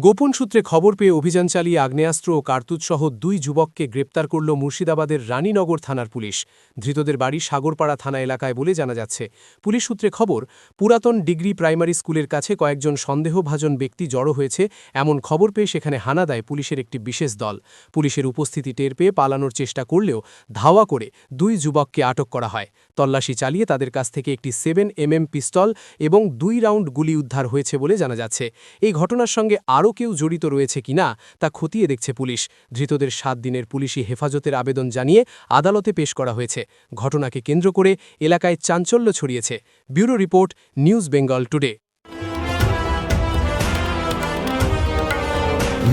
গোপন সূত্রে খবর পেয়ে অভিযান চালিয়ে আগ্নেয়াস্ত্র ও কার্তুজসহ 2 যুবককে গ্রেপ্তার করল মুর্শিদাবাদের রানীনগর থানার পুলিশ। ধৃতদের বাড়ি সাগরপাড়া থানা এলাকায় বলে জানা যাচ্ছে। পুলিশ সূত্রে খবর, পুরাতন ডিগ্রি প্রাইমারি স্কুলের কাছে কয়েকজন সন্দেহভাজন ব্যক্তি জড়ো হয়েছে এমন খবর পেয়ে সেখানে হানা দেয় পুলিশের একটি বিশেষ দল। পুলিশের উপস্থিতি টের পেয়ে পালানোর চেষ্টা করলেও ধাওয়া করে 2 যুবককে আটক করা হয়। তল্লাশি চালিয়ে তাদের কাছ থেকে একটি 7mm পিস্তল এবং 2 রাউন্ড গুলি উদ্ধার হয়েছে বলে জানা যাচ্ছে। এই ঘটনার সঙ্গে আরও কেউ জড়িত রয়েছে কিনা তা খতিয়ে দেখছে পুলিশ। ধৃতদের 7 দিনের পুলিশি হেফাজতের আবেদন জানিয়ে আদালতে পেশ করা হয়েছে। ঘটনাকে কেন্দ্র করে এলাকায় চাঞ্চল্য ছড়িয়েছে। Bureau report, news Bengal today.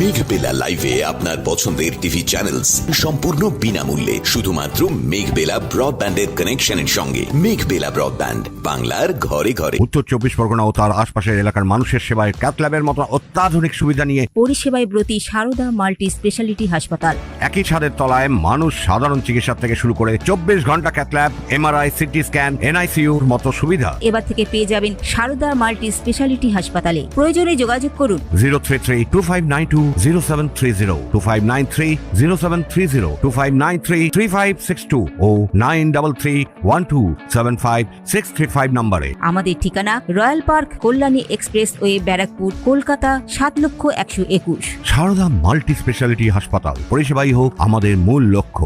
Meghbela লাইভে আপনার পছন্দের টিভি চ্যানেলস সম্পূর্ণ বিনামূল্যে শুধুমাত্র মেঘবেলা ব্রডব্যান্ডের কানেকশনের সঙ্গে। মেঘবেলা ব্রডব্যান্ড, বাংলার ঘরে ঘরে। উত্তর 24 পরগনা ও তার আশপাশের এলাকার মানুষের সেবায় ক্যাথল্যাবের মতো অত্যাধুনিক সুবিধা নিয়ে পরিষেবায় ব্রতী সারদা মাল্টি স্পেশালিটি হাসপাতাল। একই ছাদের তলায় মানুষ সাধারণ চিকিৎসা থেকে শুরু করে 24 ঘন্টা ক্যাথল্যাব, এমআরআই, সিটি স্ক্যান, এনআইসিইউর মতো সুবিধা এবার থেকে পেয়ে যাবেন সারদা মাল্টি স্পেশালিটি হাসপাতালে। প্রয়োজনে যোগাযোগ করুন 033-2592-0730, 2593-0730, 2593-3562 ও 9331275635 নম্বরে। আমাদের ঠিকানা Royal Park, Kalyani Expressway, Barrackpore, Kolkata 7,121,000। Sarada multi speciality হাসপাতাল, পরিষেবাই হোক আমাদের মূল লক্ষ্য।